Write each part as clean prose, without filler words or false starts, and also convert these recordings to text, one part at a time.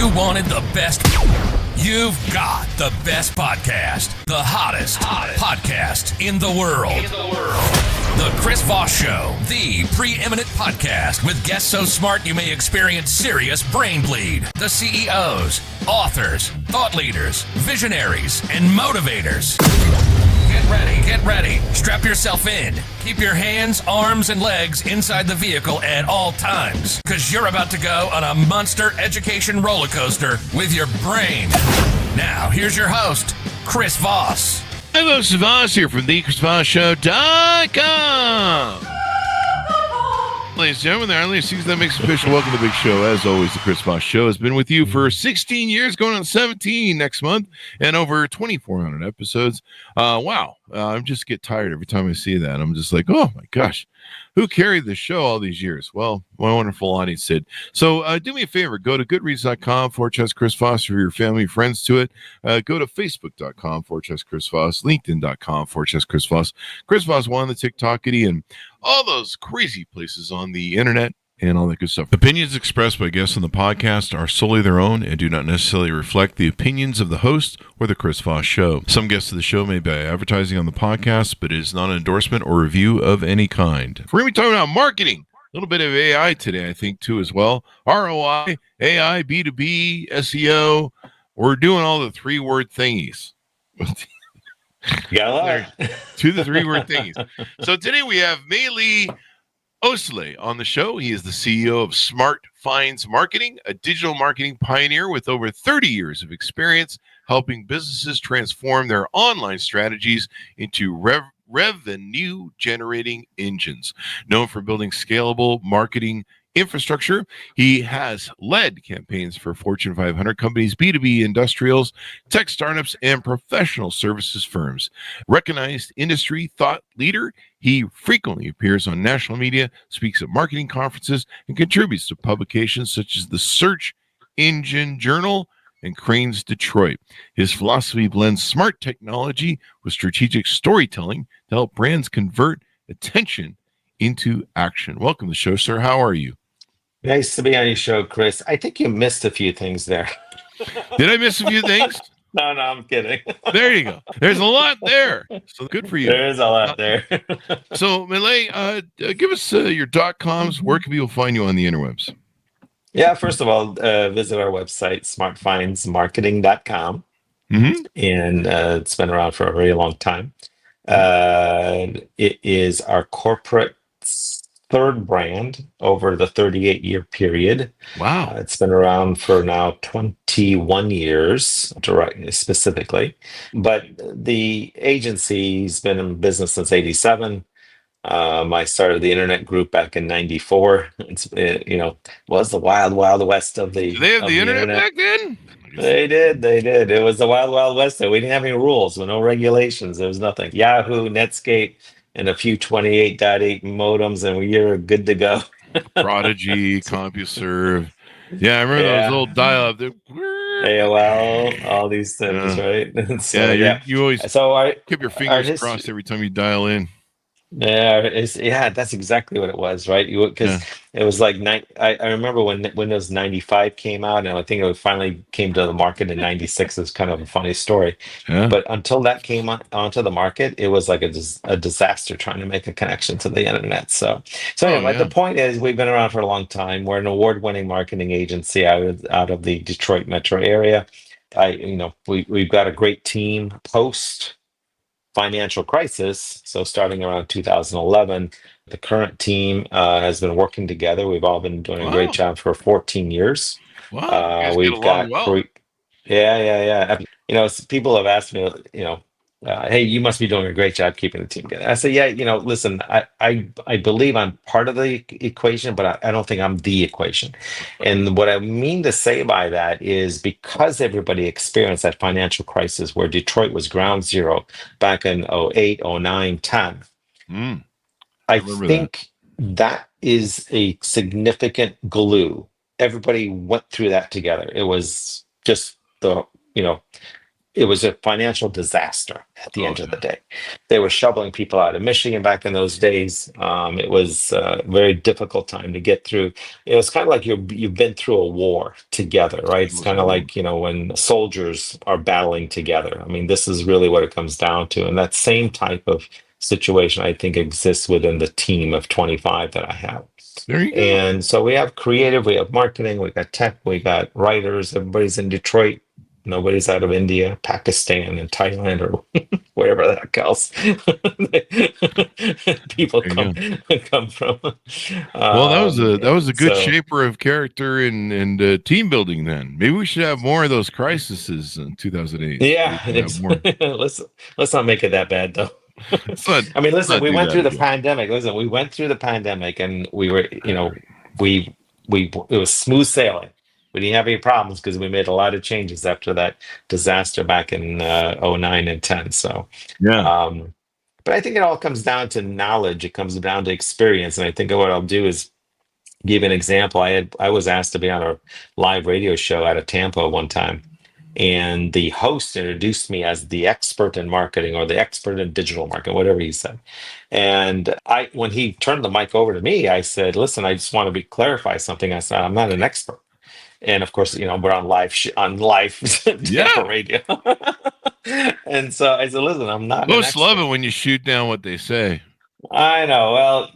You wanted the best. You've got the best podcast. The hottest podcast in the world. The Chris Voss Show, the preeminent podcast with guests so smart you may experience serious brain bleed. The CEOs, authors, thought leaders, visionaries, and motivators. Get ready. Strap yourself in. Keep your hands, arms, and legs inside the vehicle at all times, because you're about to go on a monster education roller coaster with your brain. Now, here's your host, Chris Voss. Hello, Chris Voss here from the ChrisVossShow.com. Ladies and gentlemen, the only season that makes official. Welcome to the big show. As always, the Chris Voss Show has been with you for 16 years, going on 17 next month, and over 2,400 episodes. Wow. I just get tired every time I see that. I'm just like, oh my gosh, who carried the show all these years? Well, my wonderful audience did. So do me a favor, go to goodreads.com/Chris Voss for your family and friends to it. Go to facebook.com/Chris Voss, linkedin.com/Chris Voss, Chris Voss one, the TikTokity, and all those crazy places on the internet and all that good stuff. Opinions expressed by guests on the podcast are solely their own and do not necessarily reflect the opinions of the host or the Chris Voss Show. Some guests of the show may be advertising on the podcast, but it is not an endorsement or review of any kind. We're going to be talking about marketing. A little bit of AI today, I think, too, as well. ROI, AI, B2B, SEO. We're doing all the three-word thingies. Yeah, to the three-word thingies. So today we have Melih Oztalay on the show. He is the CEO of SmartFinds Marketing, a digital marketing pioneer with over 30 years of experience helping businesses transform their online strategies into revenue-generating engines. Known for building scalable marketing infrastructure, he has led campaigns for Fortune 500 companies, B2B industrials, tech startups, and professional services firms. Recognized industry thought leader, he frequently appears on national media, speaks at marketing conferences, and contributes to publications such as the Search Engine Journal and Crane's Detroit. His philosophy blends smart technology with strategic storytelling to help brands convert attention into action. Welcome to the show, sir. How are you? nice to be on your show, Chris. I think you missed a few things there. Did I miss a few things? No, I'm kidding. There you go. There's a lot there. So good for you. There is a lot there. So, Melih, give us your .coms. Where can people find you on the interwebs? Yeah, first of all, visit our website, smartfindsmarketing.com. Mm-hmm. And it's been around for a very long time. It is our corporate third brand over the 38-year period. Wow. It's been around for now 21 years, specifically. But the agency's been in business since 87. I started the internet group back in 94. It's, was the wild, wild west of the. Did they have the internet back then? They did. It was the wild, wild west. We didn't have any rules, no regulations. There was nothing. Yahoo, Netscape, and a few 28.8 modems, and we were good to go. Prodigy, CompuServe. Yeah, I remember those old dial-up. AOL, all these things, right? So, you always keep your fingers crossed every time you dial in. Yeah, that's exactly what it was, right? Because it was like I remember when Windows 95 came out, and I think it finally came to the market in 96. It's kind of a funny story, but until that came onto the market, it was like a disaster trying to make a connection to the internet. The point is, we've been around for a long time. We're an award-winning marketing agency out of the Detroit metro area. We've got a great team post financial crisis. So starting around 2011, the current team has been working together. We've all been doing a great job for 14 years. Wow. We've got people have asked me, hey, you must be doing a great job keeping the team together. I say, listen, I believe I'm part of the equation, but I don't think I'm the equation. And what I mean to say by that is, because everybody experienced that financial crisis where Detroit was ground zero back in 08, 09, 10, I think that is a significant glue. Everybody went through that together. It was just it was a financial disaster at the Oh end of the yeah. day. They were shoveling people out of Michigan back in those days. It was a very difficult time to get through. It was kind of like you've been through a war together, right? It It's was a kind of war. like, when soldiers are battling together. I mean, this is really what it comes down to. And that same type of situation, I think, exists within the team of 25 that I have. There you go. And so we have creative, we have marketing, we got tech, we got writers. Everybody's in Detroit. Nobody's out of India, Pakistan, and Thailand, or wherever the heck else people There you come go. come from. Well, that was a good So shaper of character and team building. Then maybe we should have more of those crises in 2008. We yeah, should have more. let's not make it that bad though. Let's not, I mean, let's listen, not we do went that through the again. pandemic. Listen, we went through the pandemic, and we were, we it was smooth sailing. We didn't have any problems because we made a lot of changes after that disaster back in '09 and 10. So, Yeah. um, but I think it all comes down to knowledge. It comes down to experience, and I think what I'll do is give an example. I was asked to be on a live radio show out of Tampa one time, and the host introduced me as the expert in marketing or the expert in digital marketing, whatever he said. And when he turned the mic over to me, I said, "Listen, I just want to clarify something." I said, "I'm not an expert." And of course, we're on live Tampa Yeah. radio. And so I said, "Listen, I'm not an Most love it expert." when you shoot down what they say. I know. Well,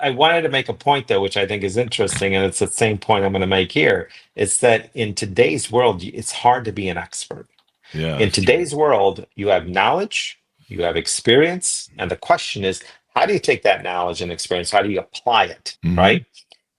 I wanted to make a point though, which I think is interesting, and it's the same point I'm going to make here. It's that in today's world, it's hard to be an expert. Yeah, In that's true. today's world, you have knowledge, you have experience, and the question is, how do you take that knowledge and experience? How do you apply it, Hmm. right?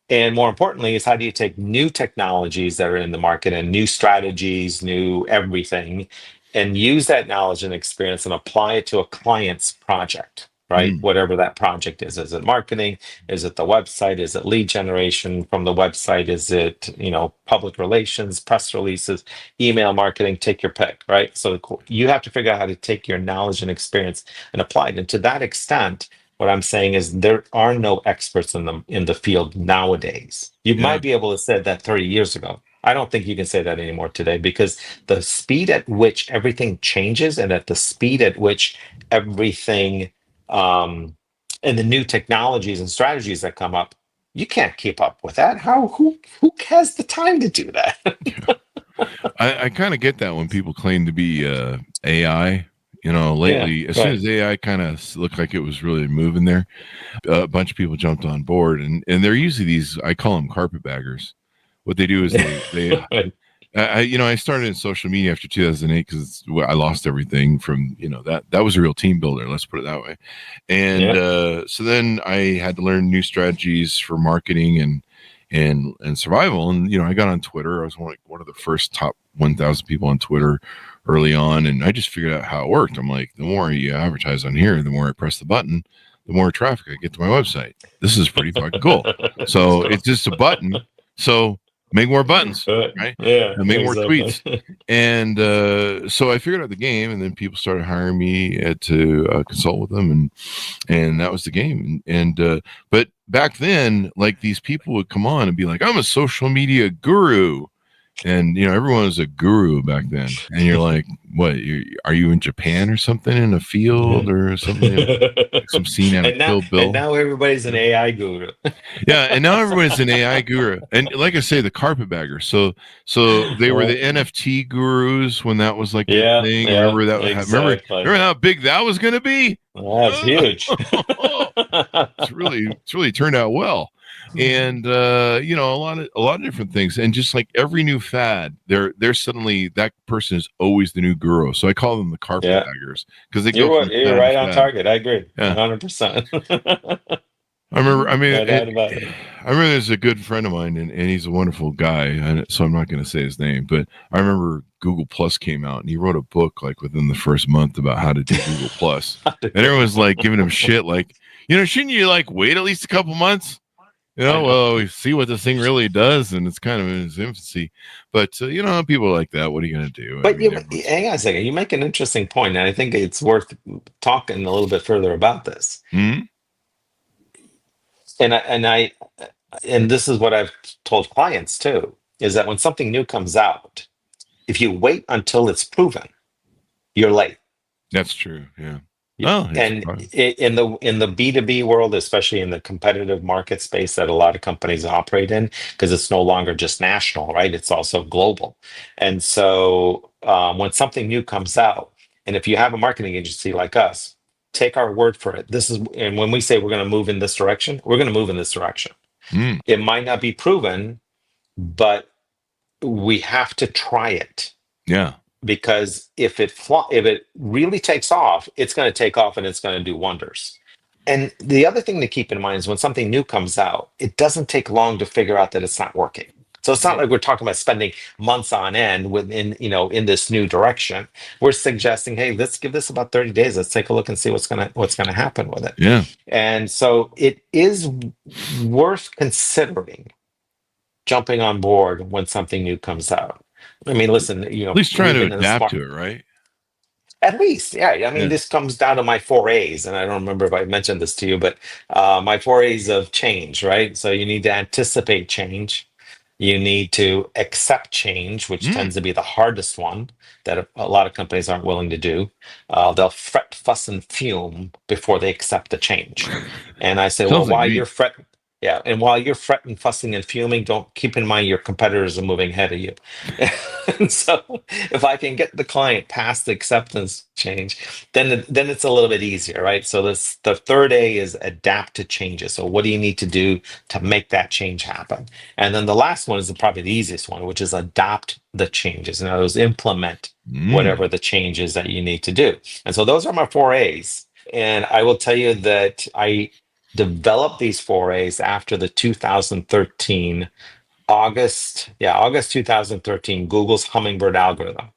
And more importantly, is how do you take new technologies that are in the market and new strategies, new everything, and use that knowledge and experience and apply it to a client's project, right? Mm. Whatever that project is. Is it marketing? Is it the website? Is it lead generation from the website? Is it, public relations, press releases, email marketing? Take your pick, right? So you have to figure out how to take your knowledge and experience and apply it. And to that extent, what I'm saying is there are no experts in the field nowadays. You Yeah. might be able to say that 30 years ago. I don't think you can say that anymore today because the speed at which everything changes and at the speed at which everything and the new technologies and strategies that come up, you can't keep up with that. Who has the time to do that? I kind of get that when people claim to be AI. Yeah, Lately, as soon right. as AI kind of looked like it was really moving there, a bunch of people jumped on board, and they're usually these. I call them carpetbaggers. What they do is they I started in social media after 2008 because I lost everything from that was a real team builder. Let's put it that way. And Yeah. so then I had to learn new strategies for marketing and survival. And I got on Twitter. I was one of the first top 1,000 people on Twitter early on, and I just figured out how it worked. I'm like, the more you advertise on here, the more I press the button, the more traffic I get to my website. This is pretty fucking cool. So it's just a button. So make more buttons, right? Yeah, And make more exactly. tweets. And so I figured out the game, and then people started hiring me to consult with them, and that was the game. And but back then, like these people would come on and be like, "I'm a social media guru." And everyone was a guru back then, and you're like, "What? Are you in Japan or something in a field or something?" Like some scene out of and now Kill and Bill. now everybody's an AI guru. Yeah, and now everyone's an AI guru, and like I say, the carpetbagger. So they were the NFT gurus when that was like the Yeah, thing. yeah, Remember that? exactly. Remember how big that was going to be? That's huge. It's really turned out well. And a lot of different things, and just like every new fad, they're suddenly that person is always the new guru. So I call them the Yeah, carpetbaggers because they go from you're fad to right on fad. target. I agree, Yeah, 100%. I remember. I mean, No doubt about it. I remember there's a good friend of mine, and he's a wonderful guy, and so I'm not going to say his name, but I remember Google Plus came out, and he wrote a book like within the first month about how to do Google Plus, and everyone's like giving him shit, like shouldn't you like wait at least a couple months? I know. Well, we see what this thing really does, and it's kind of in its infancy. But people like that. What are you going to do? I But mean, everyone's. hang on a second. You make an interesting point, and I think it's worth talking a little bit further about this. Hmm. And this is what I've told clients too, is that when something new comes out, if you wait until it's proven, you're late. That's true. Yeah. Yeah. Oh, it's And fun. in the B2B world, especially in the competitive market space that a lot of companies operate in, because it's no longer just national, right? It's also global. And so when something new comes out, and if you have a marketing agency like us, take our word for it. And when we say we're going to move in this direction, we're going to move in this direction. Mm, It might not be proven, but we have to try it, yeah. because if it really takes off, it's going to take off and it's going to do wonders. And the other thing to keep in mind is when something new comes out, it doesn't take long to figure out that it's not working. So it's not like we're talking about spending months on end in this new direction. We're suggesting, hey, let's give this about 30 days. Let's take a look and see what's gonna happen with it. Yeah. And so it is worth considering jumping on board when something new comes out. I mean, listen, At least trying we've to been in the adapt smart. to it, right? At least, yeah. I mean, Yeah. this comes down to my four A's, and I don't remember if I mentioned this to you, but my four A's of change, right? So you need to anticipate change. You need to accept change, which Mm, tends to be the hardest one that a lot of companies aren't willing to do. They'll fret, fuss, and fume before they accept the change. And I say, well, sounds like while me. you're fret, yeah, and while you're fretting, fussing, and fuming, don't keep in mind your competitors are moving ahead of you. And so, if I can get the client past the acceptance change, then it's a little bit easier, right? So the third A is adapt to changes. So what do you need to do to make that change happen? And then the last one is probably the easiest one, which is adopt the changes. In other words, implement whatever Mm, the changes that you need to do. And so those are my four A's. And I will tell you that I developed these four A's after the 2013 August 2013 Google's Hummingbird algorithm.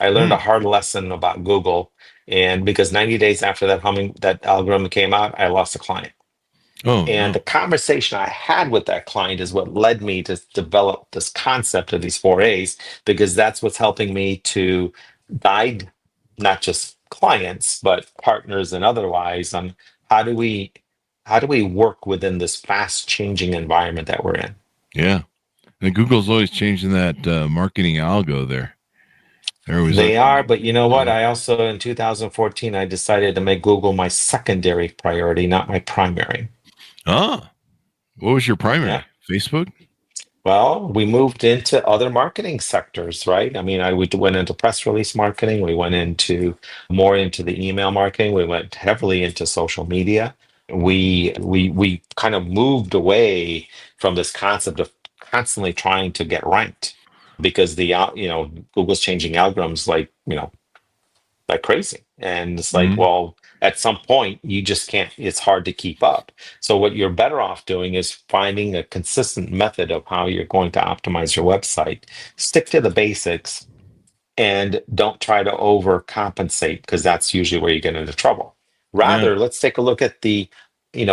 I learned a mm. hard lesson about Google, and because 90 days after that algorithm came out, I lost a client. Oh, And the no. conversation I had with that client is what led me to develop this concept of these four A's, because that's what's helping me to guide not just clients, but partners and otherwise on how do we how do we work within this fast changing environment that we're in. Yeah. And Google's always changing that marketing algo there. They're always They are, looking. but you know what? Yeah. I also in 2014 I decided to make Google my secondary priority, not my primary. Ah, what was your Yeah. primary? Facebook? Well, we moved into other marketing sectors, right? I mean, we went into press release marketing. We went into more into the email marketing. We went heavily into social media. We kind of moved away from this concept of constantly trying to get ranked, because Google's changing algorithms like crazy. And it's like, Mm, well, at some point, you just can't, it's hard to keep up. So, what you're better off doing is finding a consistent method of how you're going to optimize your website. Stick to the basics and don't try to overcompensate, because that's usually where you get into trouble. yeah. Rather, let's take a look at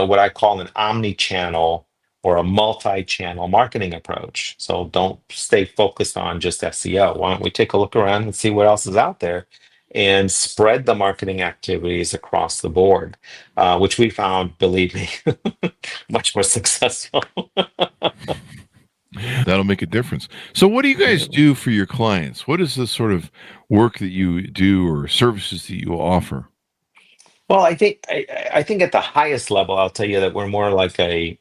what I call an omni-channel or a multi-channel marketing approach. So don't stay focused on just SEO. Why don't we take a look around and see what else is out there and spread the marketing activities across the board, which we found, believe me, much more successful. That'll make a difference. So, what do you guys do for your clients? What is the sort of work that you do or services that you offer? Well, I think at the highest level, I'll tell you that we're more like a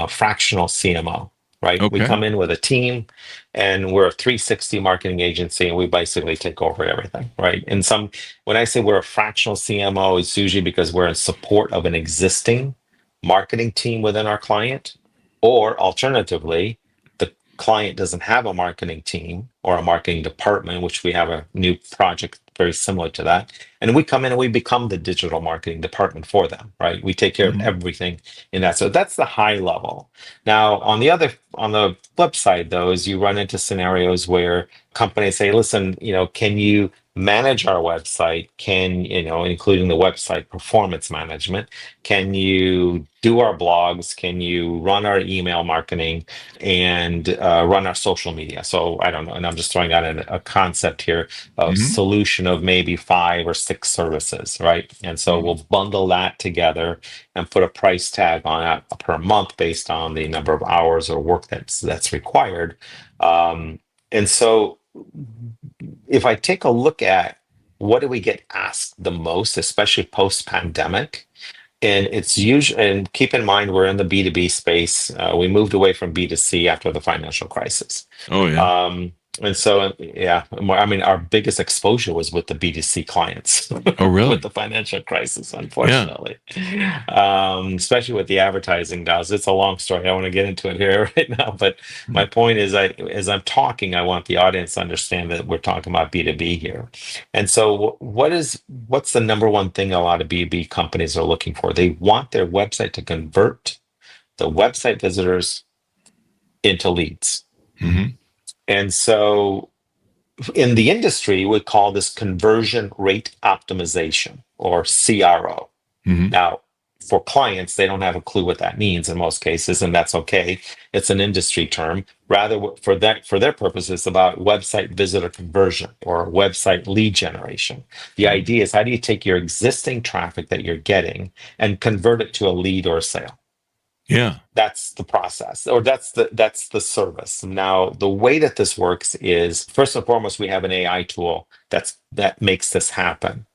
fractional CMO, right? We Okay. come in with a team, and we're a 360 marketing agency, and we basically take over everything, right? When I say we're a fractional CMO, it's usually because we're in support of an existing marketing team within our client, or alternatively, the client doesn't have a marketing team or a marketing department, which we have a new project very similar to that, and we come in and we become the digital marketing department for them, right? We take care of Mhm. everything in that. So that's the high level. Now, on the flip side, though, is you run into scenarios where companies say, listen, can you manage our website? Including the website performance management, can you do our blogs? Can you run our email marketing and run our social media? So I don't know. And I'm just throwing out a concept here of Mhm. solution of maybe 5 or 6 services, right? And so Mhm. we'll bundle that together and put a price tag on it per month based on the number of hours or work that's required. And so if I take a look at what do we get asked the most, especially post-pandemic? And it's usually, and keep in mind, we're in the B2B space. We moved away from B2C after the financial crisis. Oh yeah. And so, yeah, I mean, our biggest exposure was with the B2C clients Oh really? with the financial crisis, unfortunately. Especially with the advertising dollars. It's a long story. I don't want to get into it here right now, but my point is, as I'm talking, I want the audience to understand that we're talking about B2B here. And so, what's the number one thing a lot of B2B companies are looking for? They want their website to convert the website visitors into leads. Mm-hmm. And so in the industry, we call this conversion rate optimization, or CRO. Mm-hmm. Now, for clients, they don't have a clue what that means in most cases, and that's okay. It's an industry term. Rather, for their purposes, it's about website visitor conversion or website lead generation. The idea is, how do you take your existing traffic that you're getting and convert it to a lead or a sale? Yeah. That's the process, or that's the service. Now, the way that this works is, first and foremost, we have an AI tool that makes this happen.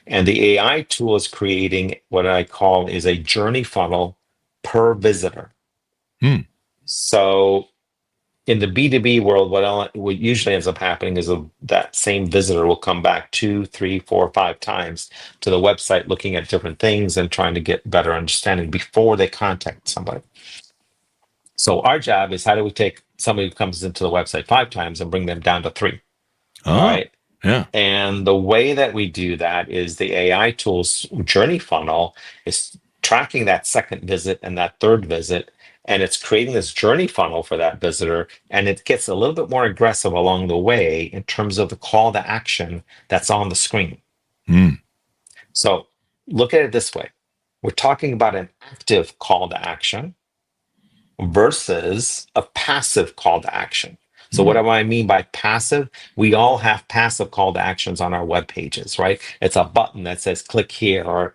And the AI tool is creating what I call is a journey funnel per visitor. So in the B2B world, what usually ends up happening is that same visitor will come back 2, 3, 4, 5 times to the website, looking at different things and trying to get better understanding before they contact somebody. So our job is, how do we take somebody who comes into the website 5 times and bring them down to 3? All right. Yeah. And the way that we do that is the AI tool's journey funnel is tracking that second visit and that third visit, and it's creating this journey funnel for that visitor, and it gets a little bit more aggressive along the way in terms of the call to action that's on the screen. So look at it this way. We're talking about an active call to action versus a passive call to action. So what do I mean by passive? We all have passive call to actions on our web pages, right? It's a button that says click here, or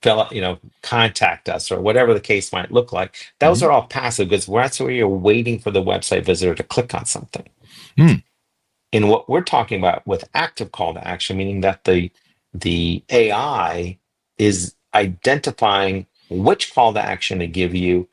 fill out, contact us, or whatever the case might look like. Those are all passive, because that's where you're waiting for the website visitor to click on something. And what we're talking about with active call to action, meaning that the AI is identifying which call to action to give you,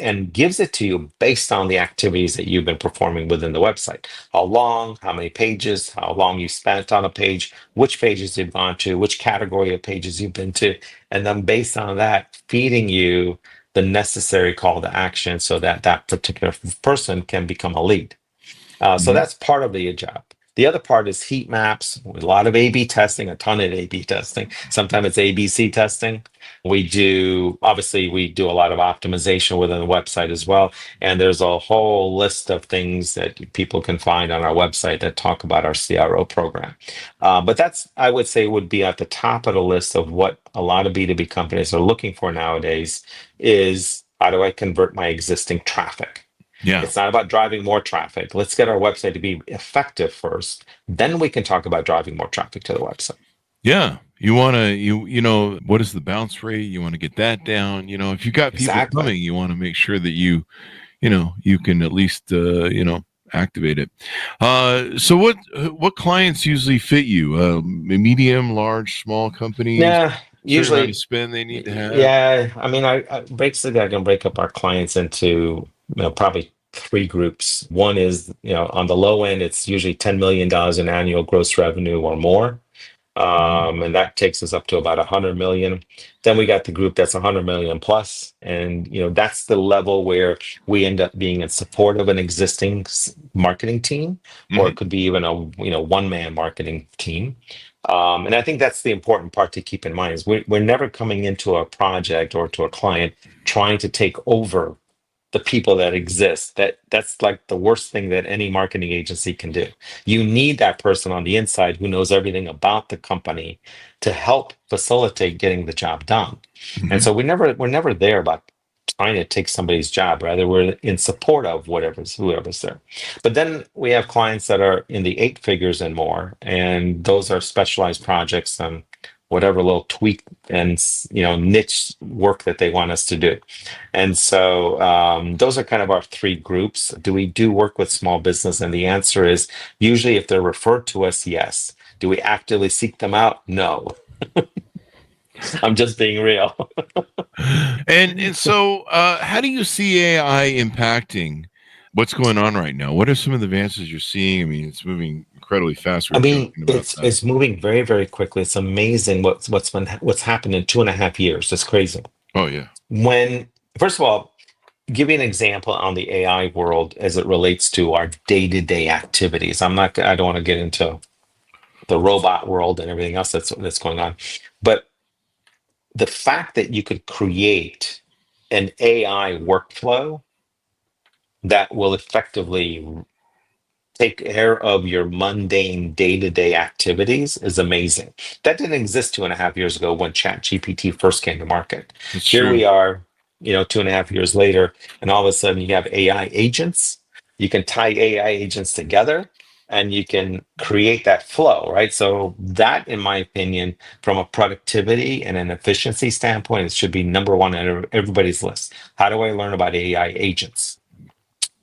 and gives it to you based on the activities that you've been performing within the website. How long, how many pages, how long you spent on a page, which pages you've gone to, which category of pages you've been to, and then based on that, feeding you the necessary call to action so that that particular person can become a lead. So that's part of the job. The other part is heat maps, a lot of A/B testing, a ton of A/B testing. Sometimes it's ABC testing. Obviously, we do a lot of optimization within the website as well. And there's a whole list of things that people can find on our website that talk about our CRO program. But that's, I would say, would be at the top of the list of what a lot of B2B companies are looking for nowadays is, how do I convert my existing traffic? Yeah. It's not about driving more traffic. Let's get our website to be effective first. Then we can talk about driving more traffic to the website. Yeah. You want to, what is the bounce rate? You want to get that down. If you got people coming, you want to make sure that you can at least, activate it. So what clients usually fit you? Medium, large, small companies? Yeah. Usually spend they need to have. Yeah. I mean, I can break up our clients into probably 3 groups. One is, on the low end, it's usually $10 million in annual gross revenue or more. And that takes us up to about 100 million. Then we got the group that's 100 million plus. And, that's the level where we end up being in support of an existing marketing team, or it could be even a, one-man marketing team. And I think that's the important part to keep in mind is we're never coming into a project or to a client trying to take over the people that exist. That's like the worst thing that any marketing agency can do. You need that person on the inside who knows everything about the company to help facilitate getting the job done. And so we're never there about trying to take somebody's job. Rather, we're in support of whoever's there. But then we have clients that are in the 8 figures and more, and those are specialized projects and whatever little tweak and niche work that they want us to do. And so those are kind of our 3 groups. Do we do work with small business? And the answer is usually, if they're referred to us, yes. Do we actively seek them out? No. I'm just being real. And so, how do you see AI impacting what's going on right now? What are some of the advances you're seeing? I mean, it's moving incredibly fast. We I were mean, talking about that. it's moving very, very quickly. It's amazing what's happened in 2.5 years. It's crazy. Oh yeah. When First of all, give you an example on the AI world as it relates to our day-to-day activities. I don't want to get into the robot world and everything else that's going on, but the fact that you could create an AI workflow that will effectively take care of your mundane day-to-day activities is amazing. That didn't exist 2.5 years ago when ChatGPT first came to market. That's Here true. we are, 2.5 years later, and all of a sudden you have AI agents. You can tie AI agents together and you can create that flow, right? So that, in my opinion, from a productivity and an efficiency standpoint, it should be number one on everybody's list. How do I learn about AI agents?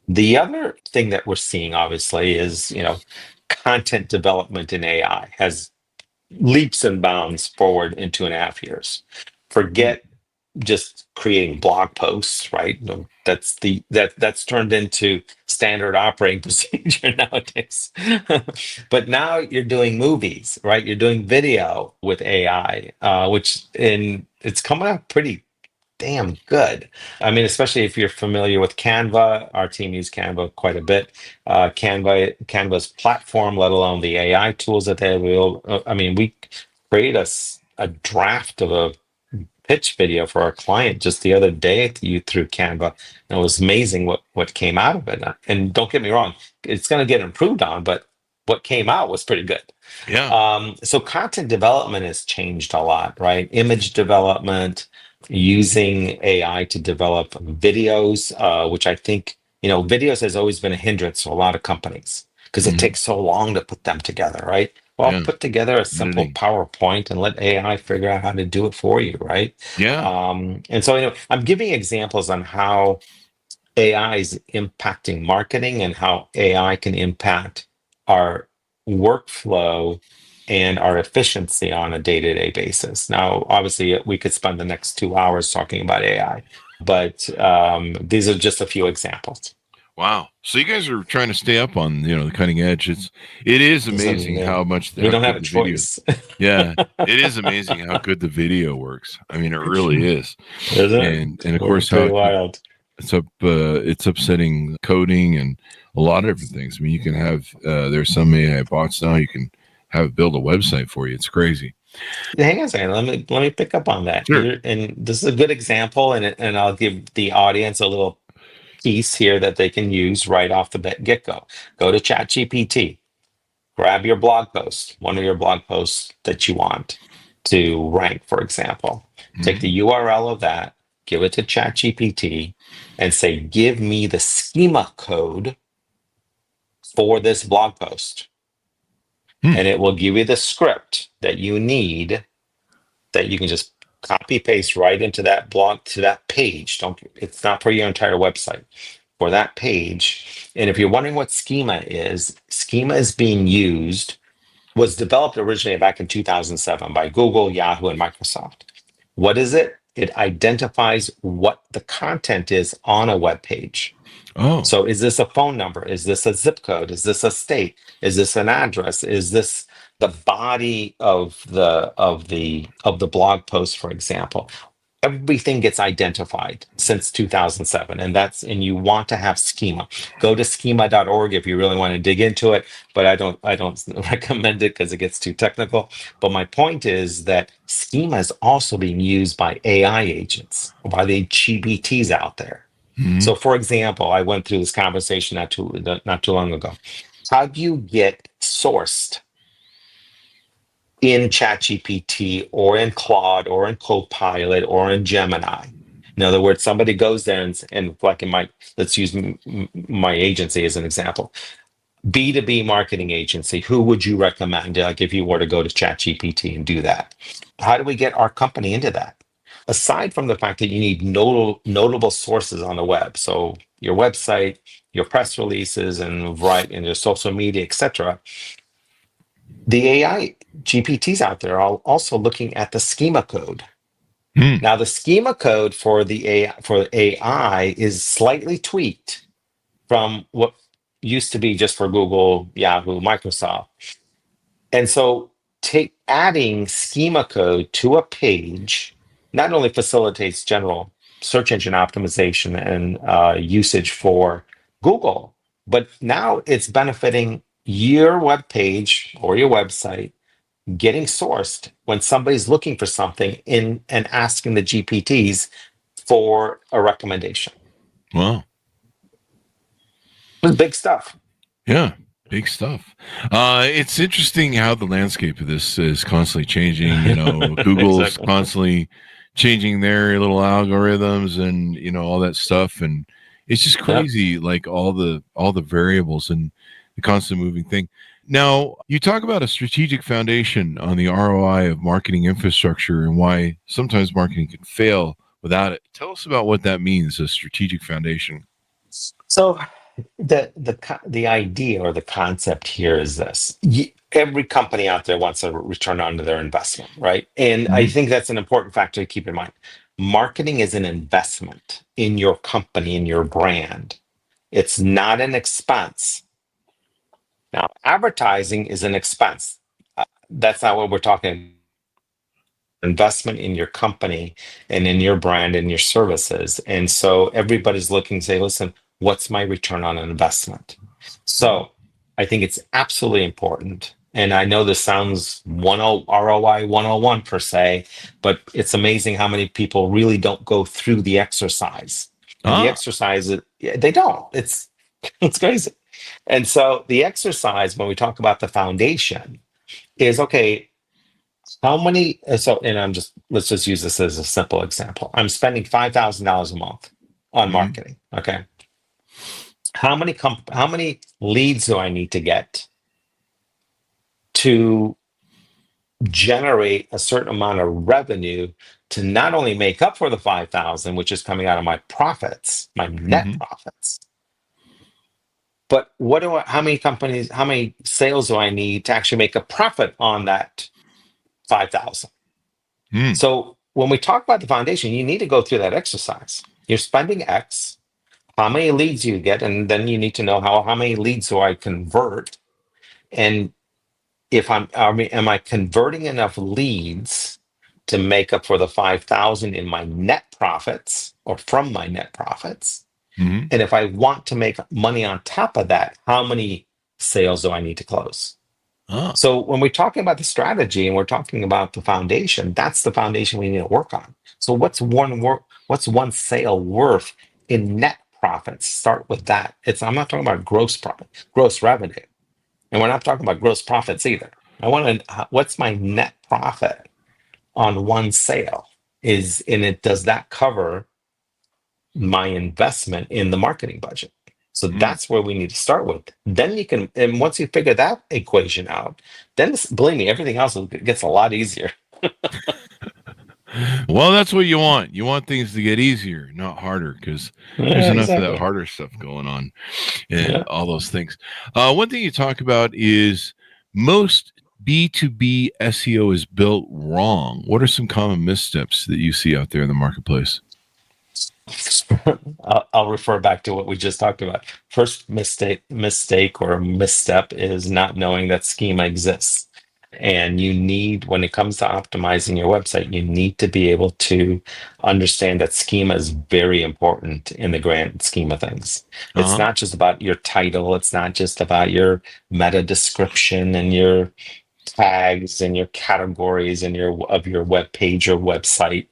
The other thing that we're seeing, obviously, is content development in AI has leaps and bounds forward in 2.5 years. Forget just creating blog posts, right? No, that's turned into standard operating procedure nowadays. But now you're doing movies, right? You're doing video with AI, it's coming out pretty damn good. I mean, especially if you're familiar with Canva. Our team use Canva quite a bit. Canva's platform, let alone the AI tools that they will. I mean, we create a draft of a pitch video for our client just the other day through Canva, and it was amazing what came out of it. And don't get me wrong, it's going to get improved on, but what came out was pretty good. Yeah. So content development has changed a lot, right? Image development, using AI to develop videos, which I think, videos has always been a hindrance to a lot of companies because it Mhm. takes so long to put them together, right? Well, Yeah. put together a simple Editing. PowerPoint and let AI figure out how to do it for you, right? Yeah. And so, I'm giving examples on how AI is impacting marketing and how AI can impact our workflow and our efficiency on a day-to-day basis. Now, obviously, we could spend the next 2 hours talking about AI, but these are just a few examples. Wow. So you guys are trying to stay up on, the cutting edge. It is amazing how We don't have good a the video. choice. Yeah, it is amazing how good the video works. I mean, it really is. Is it? And of course how Pretty wild. it's upsetting coding and a lot of different things. I mean, you can have there's some AI bots now you can have build a website for you. It's crazy. Hang on a second. Let me pick up on that. Sure. And this is a good example, and I'll give the audience a little piece here that they can use right off the get-go. Go to ChatGPT, grab your blog post, one of your blog posts that you want to rank, for example. Take Mhm. the URL of that, give it to ChatGPT, and say, give me the schema code for this blog post. Hmm. And it will give you the script that you need that you can just copy paste right into that blog, to that page. It's not for your entire website, for that page. And if you're wondering what schema is being used, was developed originally back in 2007 by Google, Yahoo, and Microsoft. What is it? It identifies what the content is on a web page. Oh. So is this a phone number? Is this a zip code? Is this a state? Is this an address? Is this the body of the blog post, for example? Everything gets identified since 2007, and you want to have schema. Go to schema.org if you really want to dig into it, but I don't recommend it because it gets too technical. But my point is that schema is also being used by AI agents, by the GPTs out there. Mhm. So, for example, I went through this conversation not too long ago. How do you get sourced in ChatGPT or in Claude or in Copilot or in Gemini? In other words, somebody goes there and like let's use my agency as an example. B2B marketing agency, who would you recommend? Like if you were to go to ChatGPT and do that, how do we get our company into that? Aside from the fact that you need notable sources on the web, so your website, your press releases, and your social media, etc., The AI GPTs out there are also looking at the schema code. Now, the schema code for the AI is slightly tweaked from what used to be just for Google, Yahoo, Microsoft. And so adding schema code to a page not only facilitates general search engine optimization and usage for Google, but now it's benefiting your web page or your website getting sourced when somebody's looking for something in and asking the GPTs for a recommendation. Wow. It's big stuff. Yeah, big stuff. It's interesting how the landscape of this is constantly changing. Google's Exactly. constantly changing their little algorithms and all that stuff, and it's just crazy. Like all the variables and the constant moving thing. Now, you talk about a strategic foundation on the ROI of marketing infrastructure and why sometimes marketing can fail without it. Tell us about what that means, a strategic foundation. So the idea or the concept here is this. Every company out there wants a return on their investment, right? And I think that's an important factor to keep in mind. Marketing is an investment in your company, in your brand. It's not an expense. Now, advertising is an expense. That's not what we're talking. Investment in your company and in your brand and your services. And so everybody's looking to say, listen, what's my return on an investment? So I think it's absolutely important. And I know this sounds ROI 101 per se, but it's amazing how many people really don't go through the exercise. And the exercise, they don't. It's crazy. And so the exercise, when we talk about the foundation, is okay. How many? And let's just use this as a simple example. I'm spending $5,000 a month on marketing. Okay. How many leads do I need to get to generate a certain amount of revenue to not only make up for the 5,000, which is coming out of my profits, my net profits, but how many sales do I need to actually make a profit on that 5,000? So when we talk about the foundation, you need to go through that exercise. You're spending X, how many leads you get, and then you need to know how many leads do I convert, and am I converting enough leads to make up for the 5,000 in my net profits or from my net profits? And if I want to make money on top of that, how many sales do I need to close? So when we're talking about the strategy and we're talking about the foundation, that's the foundation we need to work on. So what's one sale worth in net profits? Start with that. I'm not talking about gross profit, gross revenue, and we're not talking about gross profits either. What's my net profit on one sale? Does that cover my investment in the marketing budget? So that's where we need to start with. Then and once you figure that equation out, then believe me, everything else gets a lot easier. Well, that's what you want. You want things to get easier, not harder, because there's enough of that harder stuff going on and all those things. One thing you talk about is most B2B SEO is built wrong. What are some common missteps that you see out there in the marketplace? I'll refer back to what we just talked about. First mistake or misstep is not knowing that schema exists. And when it comes to optimizing your website, you need to be able to understand that schema is very important in the grand scheme of things. It's not just about your title. It's not just about your meta description and your tags and your categories and of your web page or website.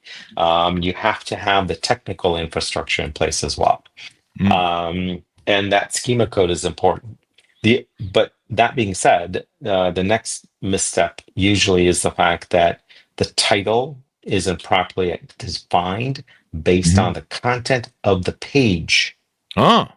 You have to have the technical infrastructure in place as well. And that schema code is important. But that being said, the next misstep usually is the fact that the title isn't properly defined based on the content of the page. I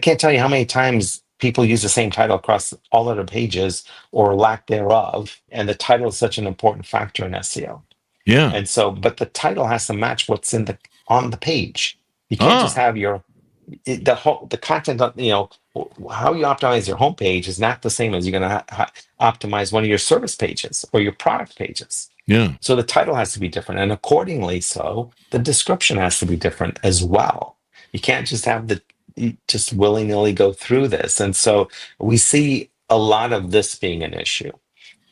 can't tell you how many times people use the same title across all of their pages or lack thereof. And the title is such an important factor in SEO. Yeah. And so, but the title has to match what's on the page. You can't just have the content, how you optimize your homepage is not the same as you're going to optimize one of your service pages or your product pages. Yeah. So the title has to be different, and accordingly, so the description has to be different as well. You can't just just willy-nilly go through this. And so we see a lot of this being an issue.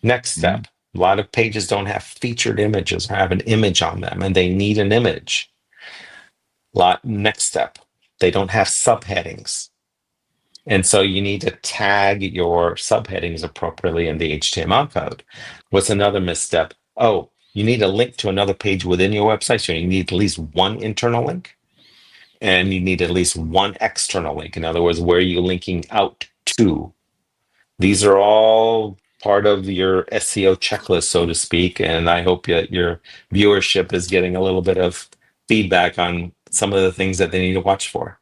Next step, a lot of pages don't have featured images or have an image on them, and they need an image. Next step, they don't have subheadings. And so you need to tag your subheadings appropriately in the HTML code. What's another misstep? Oh, you need a link to another page within your website. So you need at least one internal link, and you need at least one external link. In other words, where are you linking out to? These are all part of your SEO checklist, so to speak. And I hope that your viewership is getting a little bit of feedback on some of the things that they need to watch for.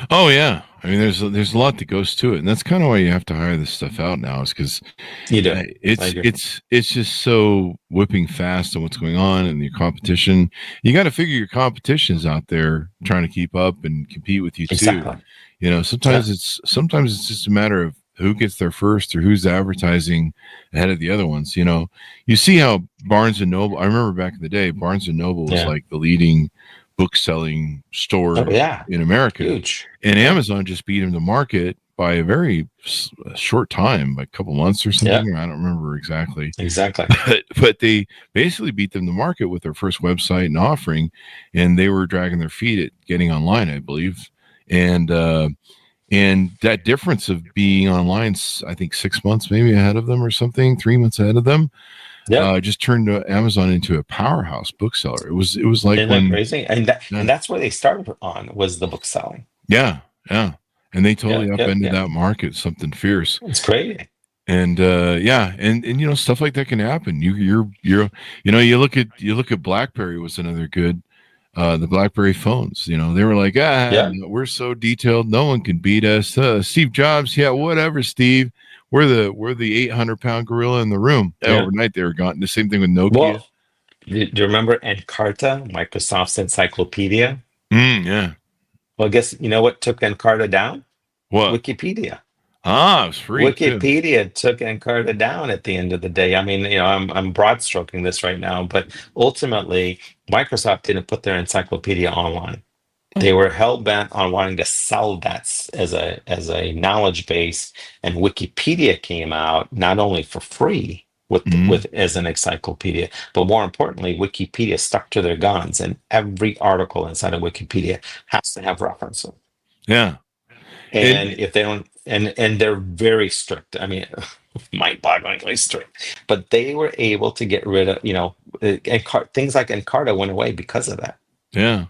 Oh yeah, I mean, there's a lot that goes to it, and that's kind of why you have to hire this stuff out now, is because You do. it's just so whipping fast on what's going on and your competition. You got to figure your competition's out there trying to keep up and compete with you Exactly. too. Sometimes it's just a matter of who gets there first or who's advertising ahead of the other ones. You see how Barnes and Noble. I remember back in the day, Barnes and Noble was like the leading book selling store in America. Huge. And Amazon just beat him to market by a very short time, by a couple months or something. I don't remember exactly. But they basically beat them to market with their first website and offering, and they were dragging their feet at getting online, I believe. And that difference of being online, I think 6 months maybe ahead of them or something, 3 months ahead of them, just turned Amazon into a powerhouse bookseller. It was like, isn't that crazy? And that's where they started on, was the book selling. Yeah. And they totally upended that market, something fierce. It's crazy. And and stuff like that can happen. You look at BlackBerry was another good, the BlackBerry phones. They were like, we're so detailed, no one can beat us. Steve Jobs, whatever, Steve. We're the 800-pound gorilla in the room. Overnight they were gone. The same thing with Nokia. Well, do you remember Encarta, Microsoft's encyclopedia? Yeah. Well, guess what took Encarta down? What? Wikipedia. It was free. Wikipedia took Encarta down at the end of the day. I mean, I'm broad stroking this right now, but ultimately, Microsoft didn't put their encyclopedia online. They were hell bent on wanting to sell that as a knowledge base, and Wikipedia came out not only for free with as an encyclopedia, but more importantly, Wikipedia stuck to their guns, and every article inside of Wikipedia has to have references. Yeah. And if they don't, and they're very strict. I mean, mind-bogglingly strict. But they were able to get rid of, things like Encarta went away because of that. Yeah.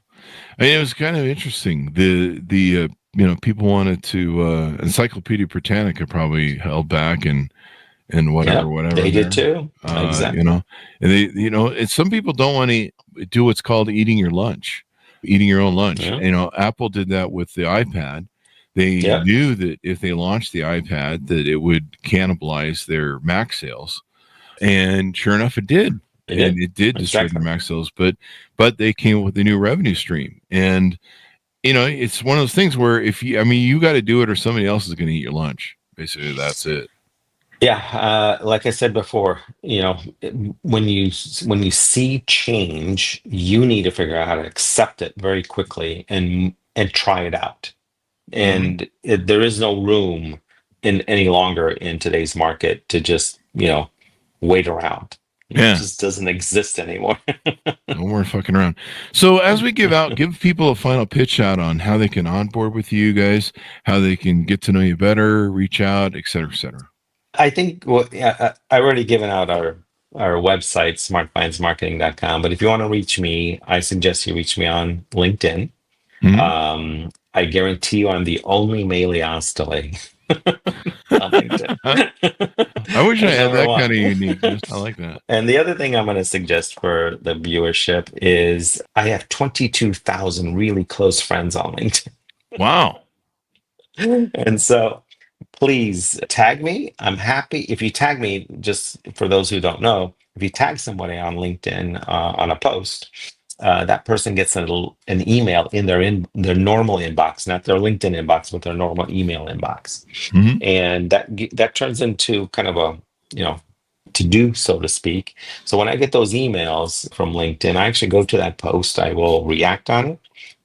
I mean, it was kind of interesting. The people wanted to Encyclopedia Britannica probably held back and whatever. They did too. Exactly. And and some people don't want to do what's called eating your own lunch. Yeah. Apple did that with the iPad. They knew that if they launched the iPad, that it would cannibalize their Mac sales, and sure enough, it did. It did destroy their Mac sales, but they came up with a new revenue stream. And it's one of those things where you got to do it or somebody else is going to eat your lunch. Basically, that's it. Yeah, like I said before, when you see change, you need to figure out how to accept it very quickly and try it out. And there is no room any longer in today's market to just wait around. It just doesn't exist anymore. No more fucking around. So as we give people a final pitch out on how they can onboard with you guys, how they can get to know you better, reach out, et cetera, et cetera. I think I already given out our website, smartfindsmarketing.com. But if you want to reach me, I suggest you reach me on LinkedIn. I guarantee you I'm the only Melih Oztalay on LinkedIn. I wish I had that kind of uniqueness. I like that. And the other thing I'm going to suggest for the viewership is I have 22,000 really close friends on LinkedIn. Wow. And so please tag me. I'm happy if you tag me. Just for those who don't know, if you tag somebody on LinkedIn on a post, that person gets an email in their normal inbox, not their LinkedIn inbox, but their normal email inbox. Mhm. And that turns into kind of a, to do, so to speak. So when I get those emails from LinkedIn, I actually go to that post, I will react on it.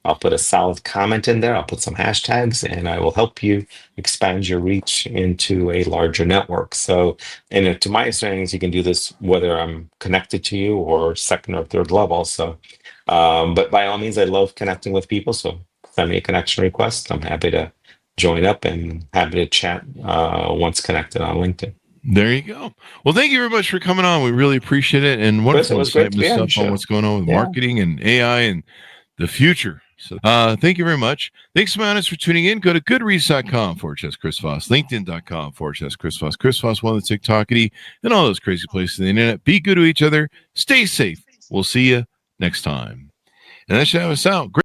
I'll put a solid comment in there. I'll put some hashtags, and I will help you expand your reach into a larger network. So, and to my understanding, you can do this whether I'm connected to you or second or third level. So, but by all means, I love connecting with people. So send me a connection request. I'm happy to join up and happy to chat once connected on LinkedIn. There you go. Well, thank you very much for coming on. We really appreciate it. And Chris, wonderful it was great to be insight on and the stuff on show. what's going on with Yeah. marketing and AI and the future. So thank you very much. Thanks, Manus, for tuning in. Go to goodreads.com/Chris Voss, LinkedIn.com/Chris Voss, Chris Voss, one of the TikTokity, and all those crazy places on the internet. Be good to each other. Stay safe. We'll see you next time. And that should have us out. Great.